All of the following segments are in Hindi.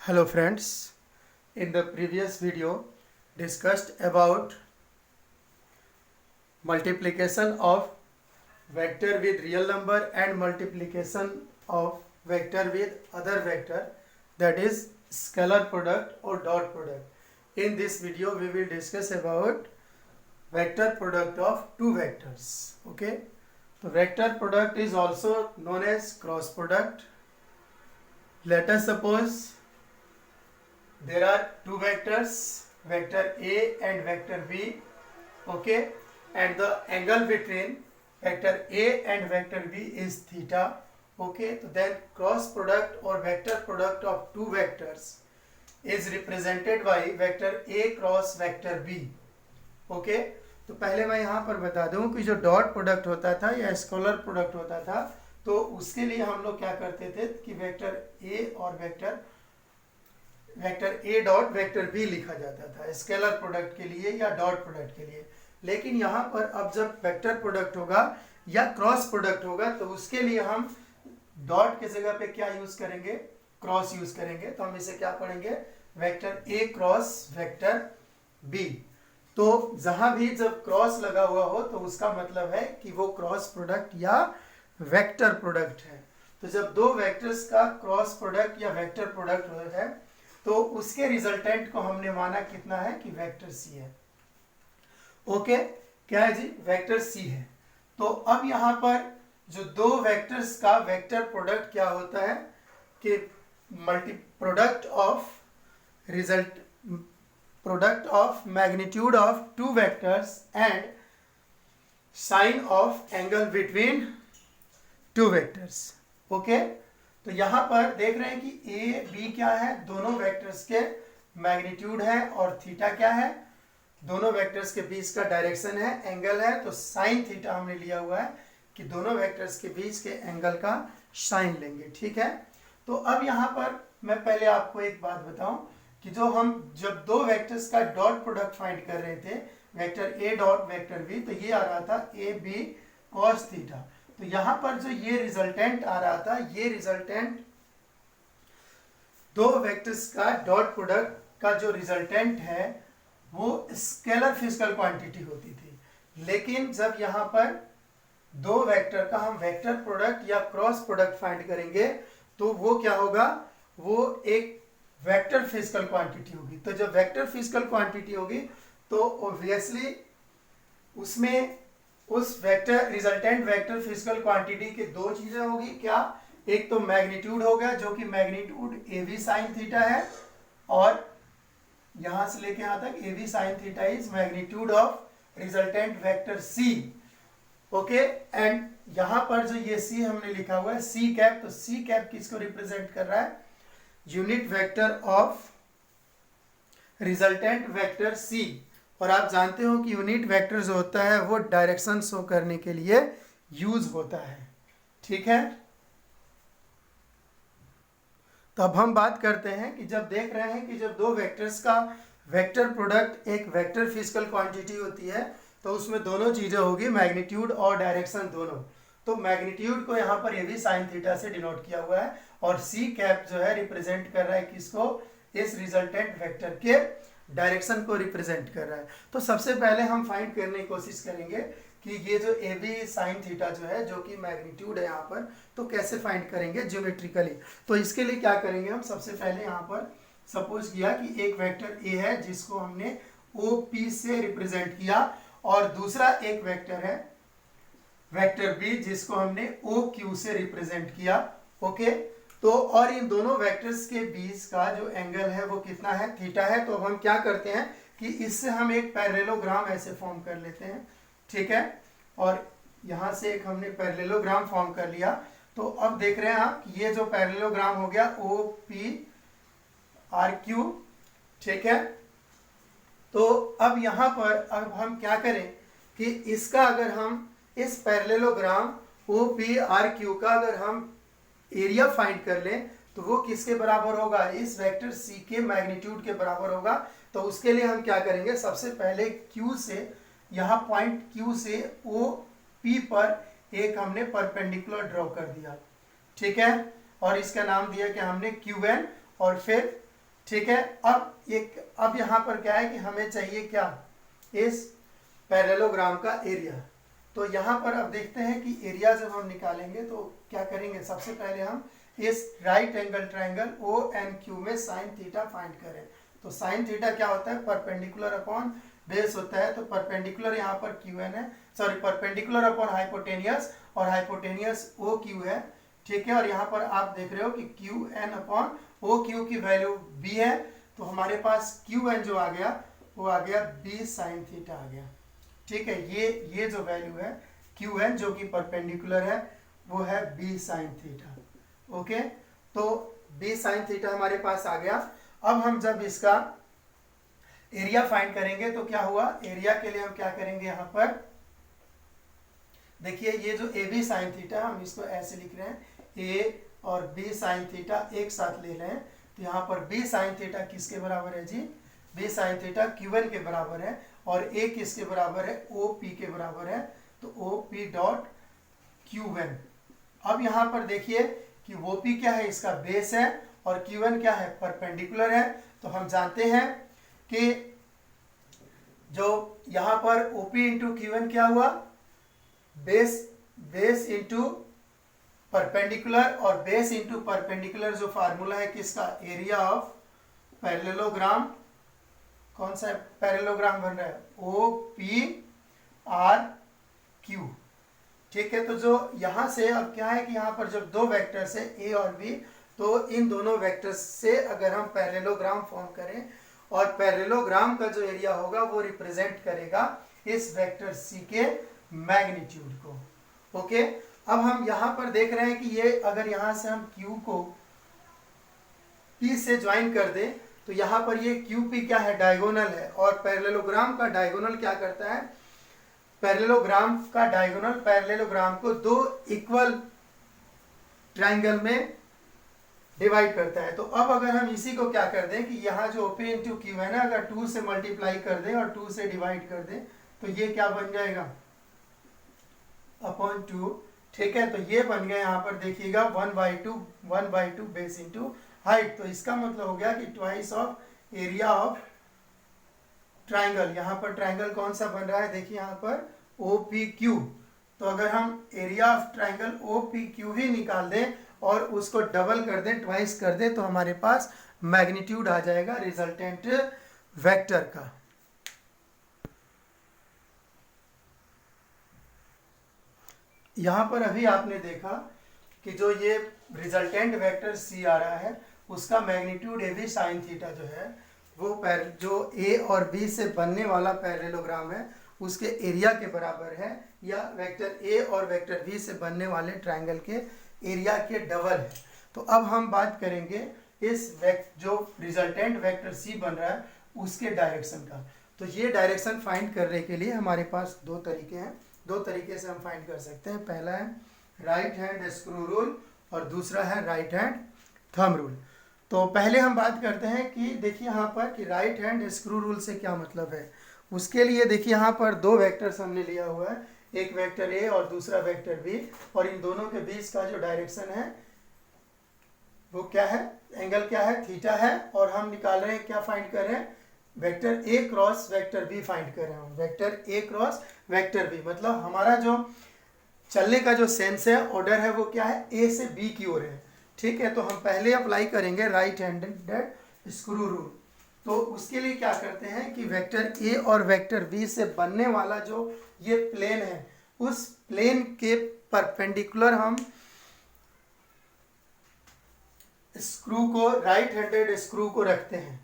Hello friends, in the previous video discussed about multiplication of vector with real number and multiplication of vector with other vector, that is scalar product or dot product. In this video we will discuss about vector product of two vectors. Okay, so vector product is also known as cross product. Let us suppose there are two vectors, vector A and vector B, okay, and the angle between vector A and vector B is theta, okay. So then cross product or vector product of two vectors is represented by vector A cross vector B, okay. तो पहले मैं यहाँ पर बता दूं कि जो डॉट प्रोडक्ट होता था या स्केलर प्रोडक्ट होता था, तो उसके लिए हम लोग क्या करते थे कि वेक्टर A और vector A dot vector B लिखा जाता था स्केलर प्रोडक्ट के लिए या डॉट प्रोडक्ट के लिए। लेकिन यहाँ पर अब जब वेक्टर प्रोडक्ट होगा या क्रॉस प्रोडक्ट होगा तो उसके लिए हम डॉट के जगह पे क्या यूज करेंगे, क्रॉस यूज करेंगे। तो हम इसे क्या पढ़ेंगे, vector A cross vector B. तो जहां भी जब क्रॉस लगा हुआ हो तो उसका मतलब है कि वो क्रॉस प्रोडक्ट या वेक्टर प्रोडक्ट है। तो जब दो वेक्टर्स का क्रॉस प्रोडक्ट या वेक्टर प्रोडक्ट है तो उसके रिजल्टेंट को हमने माना कितना है कि वेक्टर सी है। ओके, क्या है जी, वेक्टर सी है। तो अब यहां पर जो दो वेक्टर्स का वेक्टर प्रोडक्ट क्या होता है कि multi product of magnitude of two vectors and sine of angle between two vectors. Okay, तो यहां पर देख रहे हैं कि ए बी क्या है, दोनों वेक्टर्स के मैग्नीट्यूड है, और थीटा क्या है, दोनों वेक्टर्स के बीच का डायरेक्शन है, एंगल है। तो साइन थीटा हमने लिया हुआ है कि दोनों वेक्टर्स के बीच के एंगल का साइन लेंगे, ठीक है। तो अब यहां पर मैं पहले आपको एक बात बताऊं कि जब दो वेक्टर्स का डॉट प्रोडक्ट फाइंड कर रहे थे, vector A dot vector B, तो ये आ रहा था ए बी कॉस थीटा। तो यहां पर जो ये रिजल्टेंट आ रहा था, ये रिजल्टेंट दो वेक्टर्स का डॉट प्रोडक्ट का जो रिजल्टेंट है वो स्केलर फिजिकल क्वांटिटी होती थी। लेकिन जब यहां पर दो वेक्टर का हम वेक्टर प्रोडक्ट या क्रॉस प्रोडक्ट फाइंड करेंगे तो वो क्या होगा, वो एक वेक्टर फिजिकल क्वांटिटी होगी। तो जब वेक्टर फिजिकल क्वांटिटी होगी तो ऑब्वियसली उसमें उस vector resultant vector physical quantity के दो चीजें होगी। क्या, एक तो मैग्नीट्यूड होगा जो कि magnitude A B sine theta है, और यहां से लेके यहां तक A B sine theta is magnitude of resultant vector C. Okay, and यहां पर जो ये सी हमने लिखा हुआ है सी कैप, तो सी कैप किसको रिप्रेजेंट कर रहा है, unit vector of resultant vector C. और आप जानते हो कि यूनिट वेक्टर जो होता है वो डायरेक्शन शो करने के लिए यूज होता है, ठीक है। तो अब हम बात करते हैं कि जब देख रहे हैं कि जब दो वेक्टर्स का वेक्टर प्रोडक्ट एक वेक्टर फिजिकल क्वांटिटी होती है तो उसमें दोनों चीजें होगी, मैग्नीट्यूड और डायरेक्शन दोनों। तो मैग्नीट्यूड को यहाँ पर ए वी साइन थीटा से डिनोट किया हुआ है, और सी कैप जो है रिप्रेजेंट कर रहा है किसको, इस रिजल्टेंट वेक्टर के डायरेक्शन को रिप्रेजेंट कर रहा है। तो सबसे पहले हम फाइंड करने की कोशिश करेंगे कि ये जो ए बी साइन थीटा जो है, जो कि मैग्नीट्यूड है यहाँ पर, तो कैसे फाइंड करेंगे ज्योमेट्रिकली। तो इसके लिए क्या करेंगे, हम सबसे पहले यहाँ पर सपोज किया कि एक वेक्टर ए है जिसको हमने ओ पी से रिप्रेजेंट किया, और दूसरा एक वेक्टर है वेक्टर बी जिसको हमने ओ क्यू से रिप्रेजेंट किया। ओके, तो और इन दोनों वेक्टर्स के बीच का जो एंगल है वो कितना है, थीटा है। तो अब हम क्या करते हैं कि इससे हम एक पैरेललोग्राम ऐसे फॉर्म कर लेते हैं, ठीक है। और यहां से एक हमने पैरेललोग्राम फॉर्म कर लिया। तो अब देख रहे हैं आप कि ये जो पैरेललोग्राम हो गया ओ पी आर क्यू, ठीक है। तो अब यहां पर अब हम क्या करें कि इसका अगर हम इस parallelogram O P R Q का अगर हम एरिया फाइंड कर लें तो वो किसके बराबर होगा, इस वेक्टर सी के मैग्नीट्यूड के बराबर होगा। तो उसके लिए हम क्या करेंगे, सबसे पहले Q से, यहाँ पॉइंट Q से ओ पी पर एक हमने परपेंडिकुलर ड्रॉ कर दिया, ठीक है। और इसका नाम दिया कि हमने क्यू एन, और फिर ठीक है। अब यहाँ पर क्या है कि हमें चाहिए क्या, इस पैरेललोग्राम का एरिया। तो यहाँ पर अब देखते हैं कि एरिया जब हम निकालेंगे तो क्या करेंगे, सबसे पहले हम इस right angle triangle O N Q में साइन थीटा फाइंड करें। तो साइन थीटा क्या होता है, परपेंडिकुलर अपॉन बेस होता है। तो परपेंडिकुलर यहाँ पर क्यू एन है, सॉरी परपेंडिकुलर अपॉन हाइपोटेनियस, और हाइपोटेनियस ओ क्यू है, ठीक है। और यहाँ पर आप देख रहे हो कि Q N upon O Q की वैल्यू बी है, तो हमारे पास क्यू एन जो आ गया वो आ गया बी साइन थीटा आ गया, ठीक है। ये जो वैल्यू है क्यू एन जो कि परपेंडिकुलर है वो है बी साइन थीटा, ओके। तो बी साइन थीटा हमारे पास आ गया। अब हम जब इसका एरिया फाइंड करेंगे तो क्या हुआ, एरिया के लिए हम क्या करेंगे, यहाँ पर देखिए ये जो ए बी साइन थीटा हम इसको ऐसे लिख रहे हैं, ए और बी साइन थीटा एक साथ ले रहे हैं। तो यहाँ पर बी साइन थीटा किसके बराबर है जी, B sine theta Q N के बराबर है, और ए किसके बराबर है, ओ पी के बराबर है। तो O P dot Q N. अब यहाँ पर देखिए कि ओ पी क्या है, इसका बेस है, और क्यू एन क्या है, परपेंडिकुलर है। तो हम जानते हैं कि जो यहाँ पर O P into Q N क्या हुआ, बेस इंटू परपेंडिकुलर, और बेस इंटू परपेंडिकुलर जो फार्मूला है किसका, एरिया ऑफ पैरेललोग्राम। कौन सा पैरेललोग्राम बन रहा है, ओ पी आर क्यू, ठीक है। तो जो यहाँ से अब क्या है कि यहाँ पर जब दो वेक्टर्स है ए और बी, तो इन दोनों वेक्टर्स से अगर हम पैरेललोग्राम फॉर्म करें, और पैरेललोग्राम का जो एरिया होगा वो रिप्रेजेंट करेगा इस वेक्टर सी के मैग्नीट्यूड को, ओके। अब हम यहाँ पर देख रहे हैं कि ये अगर यहाँ से हम Q को P से ज्वाइन कर दें तो यहाँ पर ये QP क्या है, डायगोनल है। और पैरेललोग्राम का डायगोनल क्या करता है, पैरेललोग्राम का डायगोनल पैरेललोग्राम को दो इक्वल ट्राइंगल में डिवाइड करता है। तो अब अगर हम इसी को क्या कर दें कि यहाँ जो OP इंटू क्यू है ना, अगर 2 से मल्टीप्लाई कर दें और 2 से डिवाइड कर दें तो ये क्या बन जाएगा, अपॉन 2, ठीक है। तो ये बन गया यहाँ पर देखिएगा 1/2 बेस इंटू हाइट। तो इसका मतलब हो गया कि twice of area of triangle. यहाँ पर ट्राइंगल कौन सा बन रहा है, देखिए यहाँ पर OPQ। तो अगर हम एरिया ऑफ ट्राइंगल OPQ ही निकाल दें और उसको डबल कर दें, ट्वाइस कर दें, तो हमारे पास मैग्नीट्यूड आ जाएगा रिजल्टेंट वेक्टर का। यहाँ पर अभी आपने देखा कि जो ये रिजल्टेंट वेक्टर सी आ रहा है उसका magnitude A B sine theta जो है वो जो ए और बी से बनने वाला पैरेललोग्राम है उसके एरिया के बराबर है, या वेक्टर ए और वेक्टर बी से बनने वाले ट्रायंगल के एरिया के डबल है। तो अब हम बात करेंगे इस जो रिजल्टेंट वेक्टर सी बन रहा है उसके डायरेक्शन का। तो ये डायरेक्शन फाइंड करने के लिए हमारे पास दो तरीके हैं, दो तरीके से हम फाइंड कर सकते हैं। पहला है राइट हैंड स्क्रू रूल और दूसरा है राइट हैंड थंब रूल। तो पहले हम बात करते हैं कि देखिए यहाँ पर कि राइट हैंड स्क्रू रूल से क्या मतलब है। उसके लिए देखिए यहाँ पर दो वेक्टर्स हमने लिया हुआ है, एक वेक्टर ए और दूसरा वेक्टर बी, और इन दोनों के बीच का जो डायरेक्शन है वो क्या है, एंगल क्या है, थीटा है। और हम निकाल रहे हैं, क्या फाइंड कर रहे हैं, vector A cross vector B find कर रहे हैं। Vector A cross vector B मतलब हमारा जो चलने का जो सेंस है, ऑर्डर है, वो क्या है, ए से बी की ओर है। ठीक है, तो हम पहले अप्लाई करेंगे राइट हैंडेड स्क्रू रूल। तो उसके लिए क्या करते हैं कि वेक्टर ए और वेक्टर बी से बनने वाला जो ये प्लेन है उस प्लेन के परपेंडिकुलर हम स्क्रू को, राइट हैंडेड स्क्रू को रखते हैं।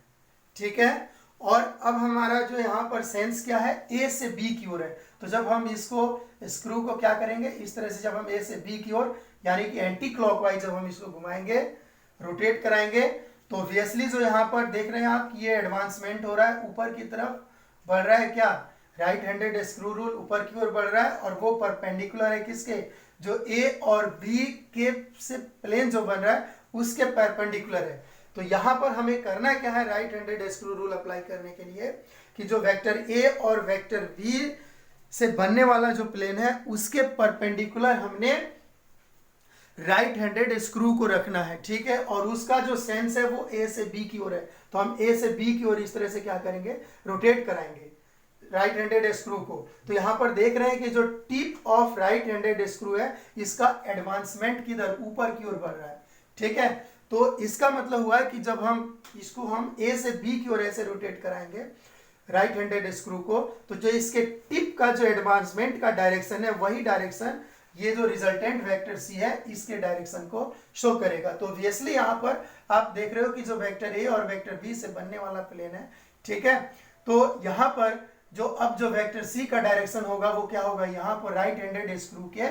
ठीक है, और अब हमारा जो यहाँ पर सेंस क्या है, ए से बी की ओर है। तो जब हम इसको स्क्रू को क्या करेंगे, इस तरह से जब हम ए से बी की ओर यानी कि एंटी क्लॉकवाइज जब हम इसको घुमाएंगे, रोटेट कराएंगे, तो ऑब्वियसली जो यहाँ पर देख रहे हैं आप कि ये एडवांसमेंट हो रहा है, ऊपर की तरफ बढ़ रहा है। क्या, राइट हैंडेड स्क्रू रूल ऊपर की ओर बढ़ रहा है, और वो परपेंडिकुलर है किसके, जो ए और बी के से प्लेन जो बन रहा है उसके परपेंडिकुलर है। तो यहाँ पर हमें करना क्या है, right handed screw rule apply करने के लिए कि जो वेक्टर ए और वेक्टर बी से बनने वाला जो प्लेन है उसके परपेंडिकुलर हमने राइट हैंडेड स्क्रू को रखना है, ठीक है, और उसका जो सेंस है वो ए से बी की ओर है, तो हम ए से बी की ओर इस तरह से क्या करेंगे, रोटेट कराएंगे राइट हैंडेड स्क्रू को। तो यहां पर देख रहे हैं कि जो tip of right handed screw है इसका एडवांसमेंट किधर, ऊपर की ओर बढ़ रहा है, ठीक है। तो इसका मतलब हुआ है कि जब हम इसको हम ए से बी की ओर ऐसे रोटेट कराएंगे राइट हैंडेड स्क्रू को, तो जो इसके टिप का जो एडवांसमेंट का डायरेक्शन है वही डायरेक्शन ये जो रिजल्टेंट वेक्टर सी है इसके डायरेक्शन को शो करेगा। तो ऑब्वियसली यहाँ पर आप देख रहे हो कि जो वेक्टर ए और वेक्टर बी से बनने वाला प्लेन है, ठीक है, तो यहाँ पर जो अब जो वेक्टर सी का डायरेक्शन होगा वो क्या होगा, यहाँ पर राइट हैंडेड स्क्रू के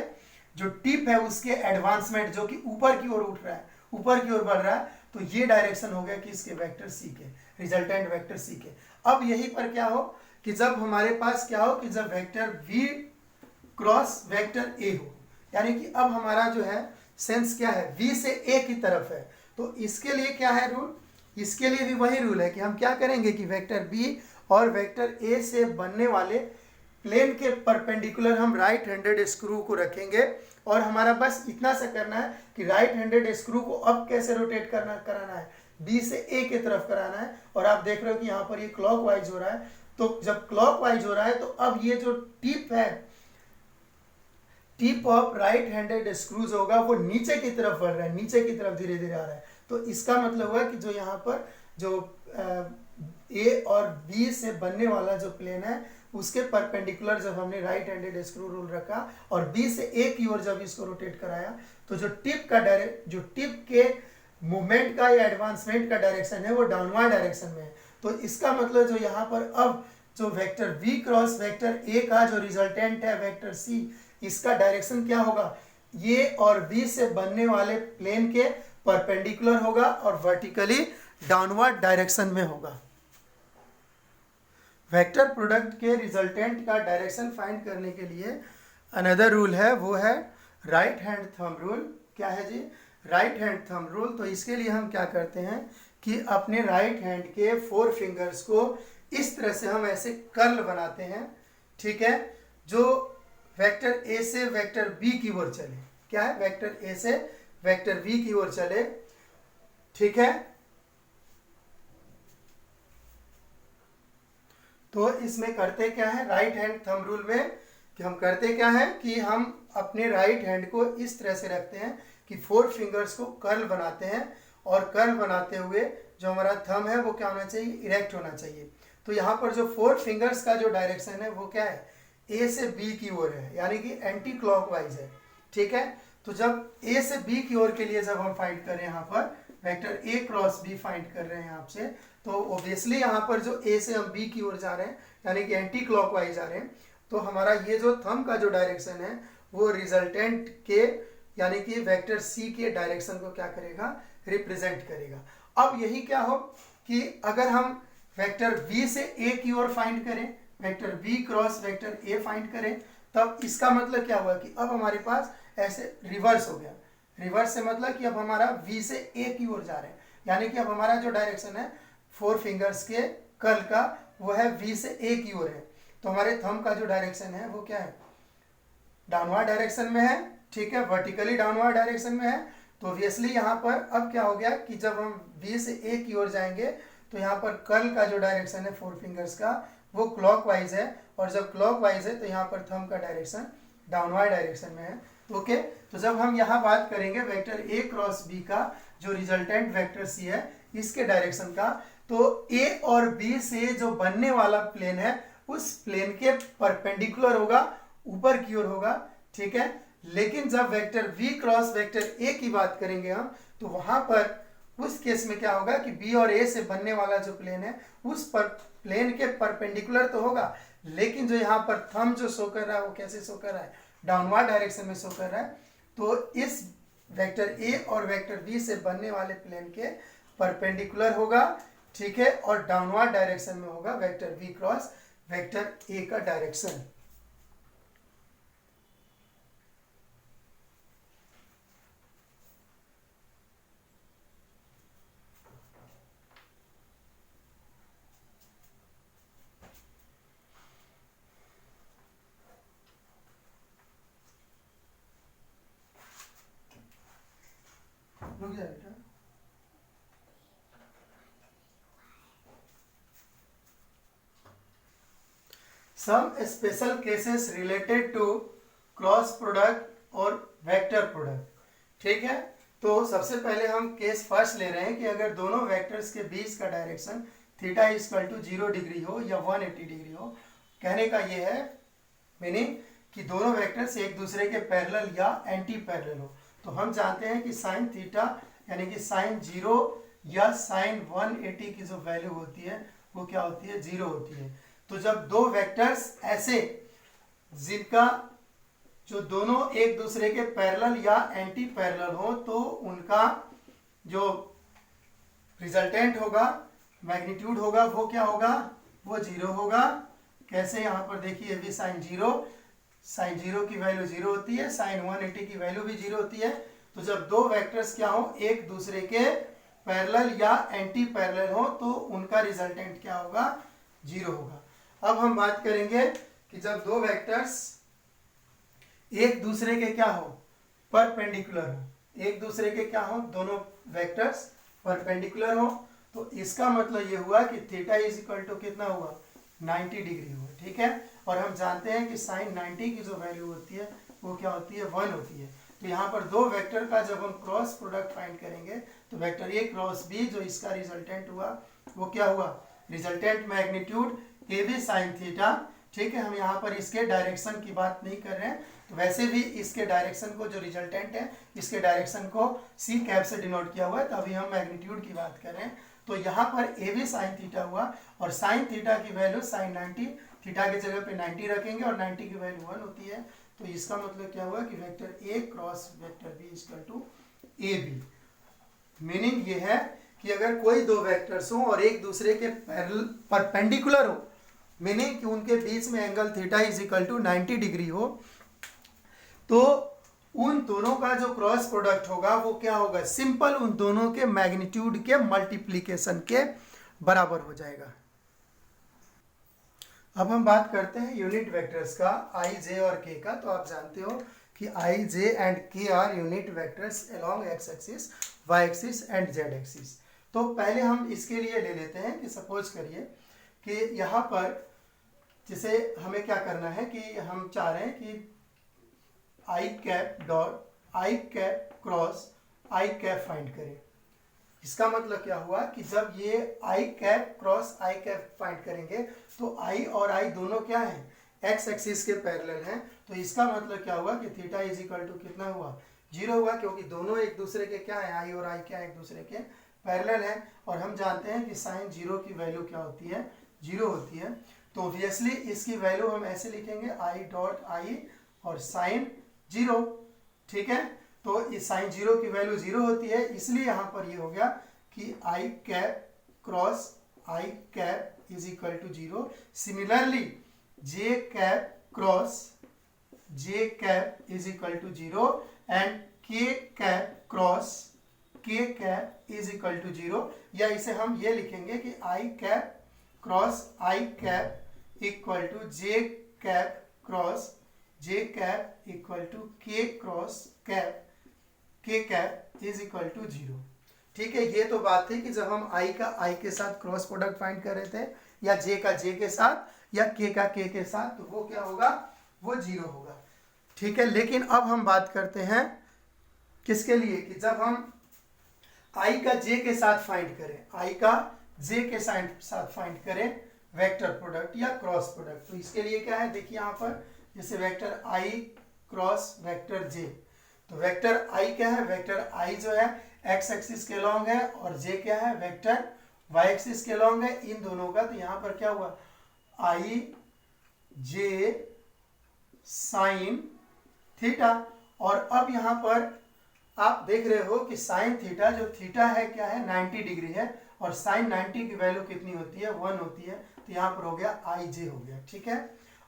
जो टिप है उसके एडवांसमेंट जो कि ऊपर की ओर उठ रहा है, ऊपर की ओर बढ़ रहा है, तो ये डायरेक्शन हो गया कि इसके वेक्टर सी के, रिजल्टेंट वेक्टर सी के। अब यहीं पर क्या हो कि जब हमारे पास क्या हो कि जब vector v cross vector a हो, यानी कि अब हमारा जो है सेंस क्या है, v से a की तरफ है, तो इसके लिए क्या है रूल, इसके लिए भी वही रूल है कि हम क्या करेंगे कि वेक्टर b और वेक्टर a से बनने वाले प्लेन के परपेंडिकुलर हम राइट हैंडेड स्क्रू को रखेंगे, और हमारा बस इतना सा करना है कि राइट हैंडेड स्क्रू को अब कैसे रोटेट कराना है, बी से ए की तरफ कराना है। और आप देख रहे हो कि यहाँ पर ये क्लॉकवाइज हो रहा है, तो जब क्लॉकवाइज हो रहा है तो अब ये जो टिप है, tip of right handed screws होगा वो नीचे की तरफ बढ़ रहा है, नीचे की तरफ धीरे धीरे आ रहा है। तो इसका मतलब हुआ कि जो यहाँ पर जो ए और बी से बनने वाला जो प्लेन है उसके परपेंडिकुलर जब हमने राइट हैंडेड स्क्रू रूल रखा और बी से ए की ओर जब इसको रोटेट कराया, तो जो टिप का जो टिप के मूवमेंट का या एडवांसमेंट का डायरेक्शन है वो डाउनवर्ड डायरेक्शन में है। तो इसका मतलब जो यहाँ पर अब जो vector v cross vector a का जो रिजल्टेंट है वेक्टर c, इसका डायरेक्शन क्या होगा, ये और b से बनने वाले प्लेन के परपेंडिकुलर होगा और वर्टिकली डाउनवर्ड डायरेक्शन में होगा। वेक्टर प्रोडक्ट के रिजल्टेंट का डायरेक्शन फाइंड करने के लिए अनदर रूल है, वो है राइट हैंड थंब रूल। क्या है जी, राइट हैंड थंब रूल। तो इसके लिए हम क्या करते हैं कि अपने राइट हैंड के 4 फिंगर्स को इस तरह से हम ऐसे कर्ल बनाते हैं, ठीक है, जो वेक्टर ए से वेक्टर बी की ओर चले। क्या है, वेक्टर ए से वेक्टर बी की ओर चले, ठीक है। तो इसमें करते क्या है, राइट हैंड थंब रूल में कि हम करते क्या है कि हम अपने राइट हैंड को इस तरह से रखते हैं कि 4 फिंगर्स को कर्ल बनाते हैं, और कर्ल बनाते हुए जो हमारा थंब है वो क्या होना चाहिए, इरेक्ट होना चाहिए। तो यहाँ पर जो 4 फिंगर्स का जो डायरेक्शन है वो क्या है, ए से बी की ओर है, यानी कि एंटी क्लॉकवाइज है, ठीक है। तो जब ए से बी की ओर के लिए जब हम फाइंड कर रहे हैं, यहाँ पर vector A cross B find कर रहे हैं आपसे, तो ऑब्वियसली यहाँ पर जो ए से हम बी की ओर जा रहे हैं यानी कि एंटी क्लॉकवाइज जा रहे हैं, तो हमारा ये जो थंब का जो डायरेक्शन है वो रिजल्टेंट के यानी कि वेक्टर सी के डायरेक्शन को क्या करेगा, रिप्रेजेंट करेगा। अब यही क्या हो कि अगर हम वेक्टर बी से ए की ओर फाइंड करें, vector B cross vector A find करें, तब इसका मतलब क्या हुआ कि अब हमारे पास ऐसे रिवर्स हो गया। रिवर्स से मतलब कि अब हमारा v से a की ओर जा रहे हैं, यानी कि अब हमारा जो डायरेक्शन है 4 फिंगर्स के कर्ल का वो है v से a की ओर है। तो हमारे थंब का जो डायरेक्शन है वो क्या है, डाउनवर्ड डायरेक्शन में है, ठीक है, वर्टिकली डाउनवर्ड डायरेक्शन में है। तो ऑब्वियसली यहाँ पर अब क्या हो गया कि जब हम v से a की ओर जाएंगे तो यहाँ पर कर्ल का जो डायरेक्शन है 4 फिंगर्स का वो क्लॉकवाइज है, और जब क्लॉकवाइज है तो यहाँ पर थंब का डायरेक्शन डाउनवर्ड डायरेक्शन में है, ओके। तो जब हम यहाँ बात करेंगे वेक्टर ए क्रॉस बी का जो रिजल्टेंट वेक्टर सी है इसके डायरेक्शन का, तो ए और बी से जो बनने वाला प्लेन है उस प्लेन के परपेंडिकुलर होगा, ऊपर की ओर होगा, ठीक है। लेकिन जब vector v cross vector a की बात करेंगे हम, तो वहां पर उस केस में क्या होगा कि b और a से बनने वाला जो प्लेन है उस पर प्लेन के परपेंडिकुलर तो होगा, लेकिन जो यहाँ पर थंब जो शो कर रहा है वो कैसे शो कर रहा है, डाउनवर्ड डायरेक्शन में शो कर रहा है। तो इस वेक्टर a और वेक्टर b से बनने वाले प्लेन के परपेंडिकुलर होगा, ठीक है, और डाउनवर्ड डायरेक्शन में होगा vector v cross vector a का direction. Some special cases related to cross product और वेक्टर प्रोडक्ट। ठीक है, तो सबसे पहले हम केस फर्स्ट ले रहे हैं कि अगर दोनों वेक्टर्स के बीच का direction theta equal to 0 degree हो या 180 डिग्री हो। कहने का ये है मीनिंग कि दोनों वेक्टर्स एक दूसरे के पैरेलल या एंटी पैरेलल हो। तो हम जानते हैं कि साइन थीटा यानी कि साइन 0 या साइन 180 की जो वैल्यू होती है वो क्या होती है, 0 होती है। तो जब दो वेक्टर्स ऐसे जिनका जो दोनों एक दूसरे के पैरेलल या एंटी पैरेलल हो तो उनका जो रिजल्टेंट होगा, मैग्नीट्यूड होगा, वो क्या होगा, वो 0 होगा। कैसे, यहाँ पर देखिए भी साइन 0 की वैल्यू 0 होती है, साइन 180 की वैल्यू भी 0 होती है। तो जब दो वेक्टर्स क्या हो, एक दूसरे के पैरेलल या एंटी पैरेलल हो तो उनका रिजल्टेंट क्या होगा, 0 होगा। अब हम बात करेंगे कि जब दो वेक्टर्स एक दूसरे के क्या हो, परपेंडिकुलर हो, एक दूसरे के क्या हो, दोनों वेक्टर्स परपेंडिकुलर हो, तो इसका मतलब ये हुआ कि थीटा इज इक्वल टू कितना हुआ, 90 डिग्री हुआ। ठीक है, और हम जानते हैं कि साइन 90 की जो वैल्यू होती है वो क्या होती है, 1 होती है। तो यहाँ पर दो वेक्टर का जब हम क्रॉस प्रोडक्ट फाइंड करेंगे तो वेक्टर ए क्रॉस बी जो इसका रिजल्टेंट हुआ वो क्या हुआ, resultant magnitude A B sine theta. ठीक है, हम यहाँ पर इसके डायरेक्शन की बात नहीं कर रहे हैं, तो वैसे भी इसके डायरेक्शन को जो रिजल्टेंट है इसके डायरेक्शन को सी कैप से डिनोट किया हुआ है, तो अभी हम मैग्नीट्यूड की बात कर रहे हैं। तो यहाँ पर ए बी साइन थीटा हुआ और साइन थीटा की वैल्यू साइन 90, थीटा की जगह पे 90 रखेंगे और 90 की वैल्यू 1 होती है। तो इसका मतलब क्या हुआ कि vector A cross vector B equal to A B. Meaning ये है कि अगर कोई दो वेक्टर्स हो और एक दूसरे के परपेंडिकुलर हो, मीनिंग कि उनके बीच में angle theta is equal to 90 degree हो, तो उन दोनों का जो क्रॉस प्रोडक्ट होगा वो क्या होगा, सिंपल उन दोनों के मैग्नीट्यूड के मल्टीप्लीकेशन के बराबर हो जाएगा। अब हम बात करते हैं यूनिट वेक्टर्स का, आई जे और के का। तो आप जानते हो कि I J and K are unit vectors along X axis, Y axis and Z axis. तो पहले हम इसके लिए ले लेते हैं कि सपोज करिए कि यहाँ पर जैसे हमें क्या करना है कि हम चाह रहे हैं कि I cap dot I cap cross I cap find करें। इसका मतलब क्या हुआ कि जब ये I cap cross I cap find करेंगे तो आई और आई दोनों क्या है, एक्स एक्सिस के पैरेलल हैं। तो इसका मतलब क्या हुआ कि थीटा इज इक्वल टू कितना हुआ, 0 हुआ, क्योंकि दोनों एक दूसरे के क्या है, आई और आई क्या है, एक दूसरे के पैरेलल हैं। और हम जानते हैं कि साइन 0 की वैल्यू क्या होती है, 0 होती है। तो ऑब्वियसली इसकी वैल्यू हम ऐसे लिखेंगे आई डॉट आई और साइन 0। ठीक है, तो इस साइन 0 की वैल्यू 0 होती है, इसलिए यहाँ पर ये हो गया कि I cap cross I cap is equal to 0। Similarly J cap cross J cap is equal to 0 and K cap cross K cap is equal to 0। या इसे हम ये लिखेंगे कि I cap cross I cap equal to J cap cross J cap equal to K cross cap, K cap is equal to 0। ठीक है, ये तो बात थी कि जब हम आई का आई के साथ क्रॉस प्रोडक्ट फाइंड कर रहे थे, या जे का जे के साथ या के का के साथ, तो वो क्या होगा, वो 0 होगा। ठीक है, लेकिन अब हम बात करते हैं किसके लिए कि जब हम आई का जे के साथ फाइंड करें, आई का जे के साथ फाइंड करें वेक्टर प्रोडक्ट या क्रॉस प्रोडक्ट। तो इसके लिए क्या है, देखिए यहाँ पर जैसे वेक्टर आई क्रॉस वेक्टर जे, तो वेक्टर आई क्या है, वेक्टर आई जो है एक्स एक्सिस के लॉन्ग है और जे क्या है, वेक्टर वाई एक्सिस के लॉन्ग है, इन दोनों का। तो यहाँ पर क्या हुआ, आई जे साइन थीटा। और अब यहाँ पर आप देख रहे हो कि साइन थीटा, जो थीटा है क्या है, 90 डिग्री है, और साइन 90 की वैल्यू कितनी होती है, 1 होती है। तो यहाँ पर हो गया आई जे हो गया। ठीक है,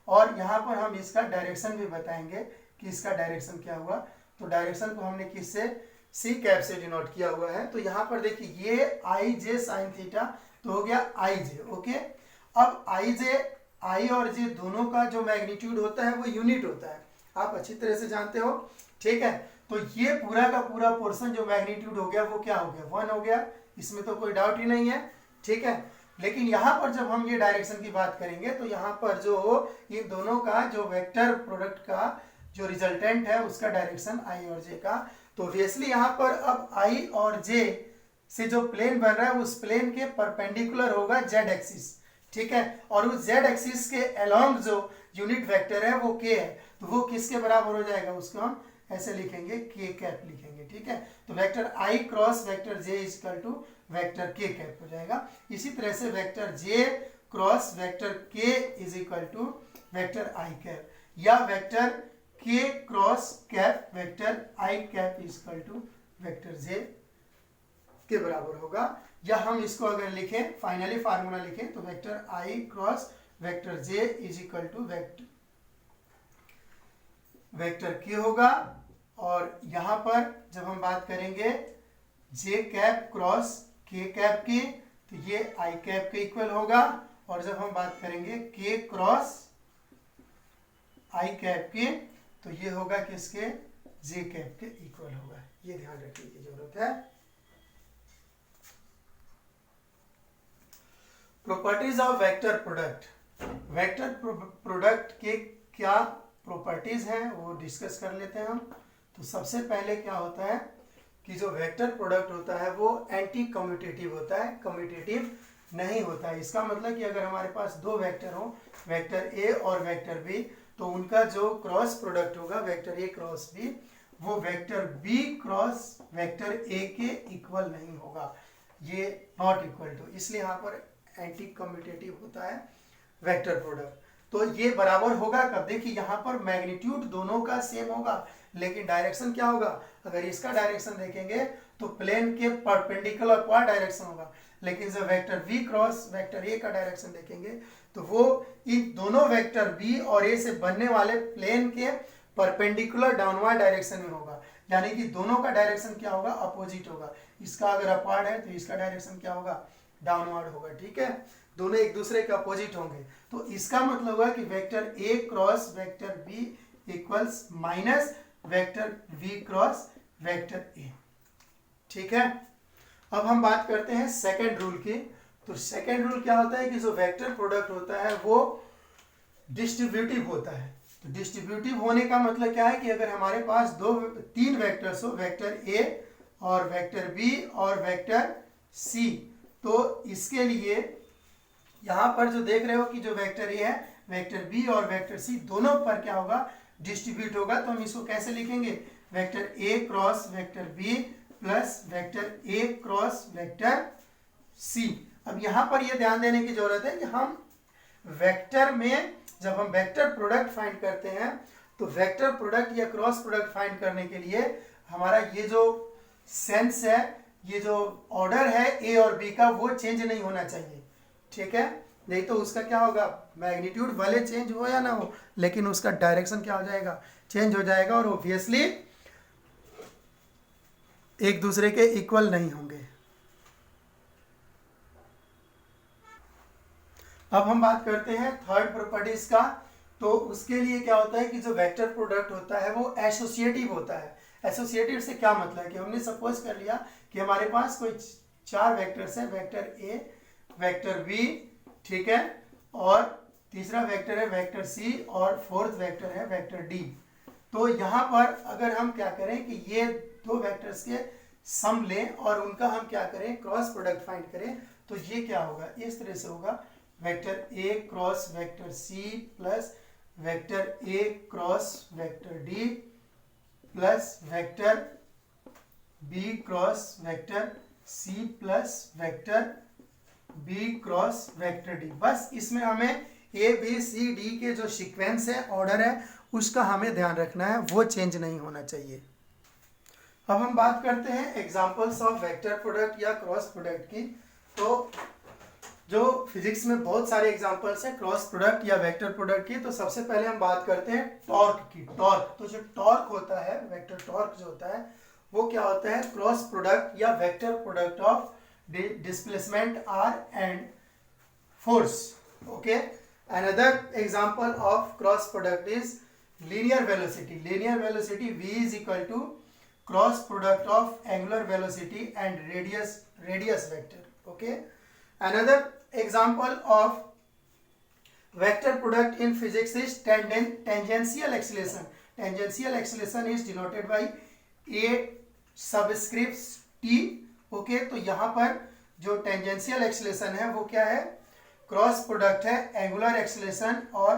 और यहाँ पर हम इसका डायरेक्शन भी बताएंगे कि इसका डायरेक्शन क्या हुआ। तो डायरेक्शन को हमने किससे, सी कैप से डिनोट किया हुआ है। तो यहाँ पर देखिए ये आई जे साइन थीटा तो हो गया आई जे। ओके, अब आई जे, आई और जे दोनों का जो मैग्नीट्यूड होता है वो यूनिट होता है, आप अच्छी तरह से जानते हो। ठीक है, तो ये पूरा का पूरा पोर्शन जो मैग्नीट्यूड हो गया वो क्या हो गया, 1 हो गया, इसमें तो कोई डाउट ही नहीं है। ठीक है, लेकिन यहाँ पर जब हम ये डायरेक्शन की बात करेंगे तो यहाँ पर जो इन दोनों का जो वेक्टर प्रोडक्ट का जो रिजल्टेंट है उसका डायरेक्शन आई और जे का, तो ऑब्वियसली यहाँ पर अब आई और जे से जो प्लेन बन रहा है उस प्लेन के परपेंडिकुलर होगा जेड एक्सिस, ठीक है, और उस जेड एक्सिस के अलोंग जो यूनिट वेक्टर है वो के है, तो वो किसके बराबर हो जाएगा, उसको हम ऐसे लिखेंगे के कैप लिखेंगे, ठीक है। तो vector I cross vector J is equal to vector K cap हो जाएगा। इसी तरह से vector J cross vector K is equal to vector I cap, या vector K cross cap vector I cap is equal to vector J के बराबर होगा। या हम इसको अगर लिखें, फाइनली फार्मूला लिखें, तो vector I cross vector J is equal to vector K होगा, और यहां पर जब हम बात करेंगे J cap cross K cap की, तो ये आई कैप के इक्वल होगा, और जब हम बात करेंगे के क्रॉस आई कैप की, तो ये होगा किसके, जे कैप के इक्वल होगा। ये ध्यान रखने की जरूरत है। Properties of vector product, vector product के क्या प्रॉपर्टीज हैं वो डिस्कस कर लेते हैं हम। तो सबसे पहले क्या होता है कि जो वेक्टर प्रोडक्ट होता है वो एंटी कम्यूटेटिव होता है, कम्यूटेटिव नहीं होता है। इसका मतलब कि अगर हमारे पास दो वेक्टर हो, वेक्टर ए और वेक्टर बी, तो उनका जो क्रॉस प्रोडक्ट होगा वेक्टर ए क्रॉस बी, वो vector B cross vector A के इक्वल नहीं होगा, ये नॉट इक्वल टू, इसलिए यहाँ पर एंटी कम्यूटेटिव होता है वेक्टर प्रोडक्ट। तो ये बराबर होगा कब, देखिए यहाँ पर मैग्नीट्यूड दोनों का सेम होगा, लेकिन डायरेक्शन क्या होगा, अगर इसका डायरेक्शन देखेंगे तो प्लेन के परपेंडिकुलर पर डायरेक्शन होगा, लेकिन जब vector v cross vector a का डायरेक्शन देखेंगे तो वो इन दोनों वेक्टर b और a से बनने वाले प्लेन के परपेंडिकुलर डाउनवर्ड डायरेक्शन में होगा, यानी कि दोनों का डायरेक्शन क्या होगा, अपोजिट होगा। इसका अगर अपवर्ड है तो इसका डायरेक्शन क्या होगा, डाउनवर्ड होगा, ठीक है, दोनों एक दूसरे के अपोजिट होंगे। तो इसका मतलब हुआ कि vector a cross vector b equals minus vector v cross vector a, ठीक है। अब हम बात करते हैं सेकंड रूल की। तो सेकंड रूल क्या होता है कि जो वेक्टर प्रोडक्ट होता है वो डिस्ट्रीब्यूटिव होता है। तो डिस्ट्रीब्यूटिव होने का मतलब क्या है कि अगर हमारे पास तीन वेक्टर्स हो, वेक्टर a और वेक्टर b और वेक्टर c, तो इसके लिए यहाँ पर जो देख रहे हो कि जो वेक्टर ए है, वेक्टर बी और वेक्टर सी दोनों पर क्या होगा, डिस्ट्रीब्यूट होगा। तो हम इसको कैसे लिखेंगे, vector A cross vector B plus vector A cross vector C. अब यहाँ पर ये ध्यान देने की जरूरत है कि हम वेक्टर में जब हम वेक्टर प्रोडक्ट फाइंड करते हैं तो वेक्टर प्रोडक्ट या क्रॉस प्रोडक्ट फाइंड करने के लिए हमारा ये जो सेंस है, ये जो ऑर्डर है ए और बी का, वो चेंज नहीं होना चाहिए, ठीक है, नहीं तो उसका क्या होगा, मैग्नीट्यूड भले चेंज हो या ना हो, लेकिन उसका डायरेक्शन क्या हो जाएगा, चेंज हो जाएगा, और ऑब्वियसली एक दूसरे के इक्वल नहीं होंगे। अब हम बात करते हैं थर्ड प्रॉपर्टीज का। तो उसके लिए क्या होता है कि जो वेक्टर प्रोडक्ट होता है वो एसोसिएटिव होता है। एसोसिएटिव से क्या मतलब है कि हमने सपोज कर लिया कि हमारे पास कोई चार वेक्टर्स हैं, वेक्टर ए, वेक्टर बी, ठीक है, और तीसरा वेक्टर है वेक्टर सी, और फोर्थ वेक्टर है वेक्टर डी। तो यहाँ पर अगर हम क्या करें कि ये दो वेक्टर्स के सम लें और उनका हम क्या करें, क्रॉस प्रोडक्ट फाइंड करें, तो ये क्या होगा, इस तरह से होगा, vector A cross vector C plus vector A cross vector D plus vector B cross vector C plus vector B cross vector D. बस इसमें हमें ए बी सी डी के जो सीक्वेंस है, ऑर्डर है, उसका हमें ध्यान रखना है, वो चेंज नहीं होना चाहिए। अब हम बात करते हैं एग्जांपल्स ऑफ वेक्टर प्रोडक्ट या क्रॉस प्रोडक्ट की। तो जो फिजिक्स में बहुत सारे एग्जांपल्स हैं क्रॉस प्रोडक्ट या वेक्टर प्रोडक्ट की। तो सबसे पहले हम बात करते हैं टॉर्क की। टॉर्क, तो जो टॉर्क होता है, वेक्टर टॉर्क जो होता है, वो क्या होता है, क्रॉस प्रोडक्ट या vector product of displacement R and force. Okay, another example of cross product is linear velocity. Linear velocity v is equal to cross product of angular velocity and radius vector. Okay, another example of vector product in physics is tangential acceleration. Tangential acceleration is denoted by a subscript t. Okay, तो यहाँ पर जो टेंजेंशियल एक्सीलरेशन है वो क्या है, क्रॉस प्रोडक्ट है एंगुलर एक्सीलरेशन और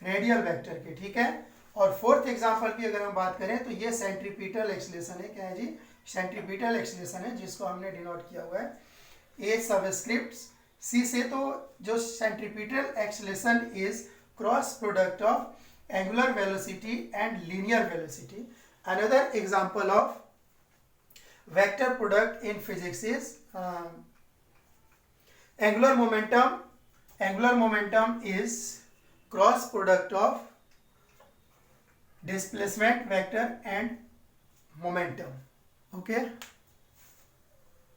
रेडियल वेक्टर के, ठीक है। और फोर्थ एग्जांपल की अगर हम बात करें तो ये सेंट्रीपिटल एक्सीलरेशन है, क्या है जी, सेंट्रीपिटल एक्सीलरेशन है, जिसको हमने डिनोट किया हुआ है ए सबस्क्रिप्ट सी से। तो जो centripetal acceleration is cross product of angular velocity and linear velocity. Another example of vector product in physics is angular momentum. Angular momentum is cross product of displacement vector and momentum. Okay.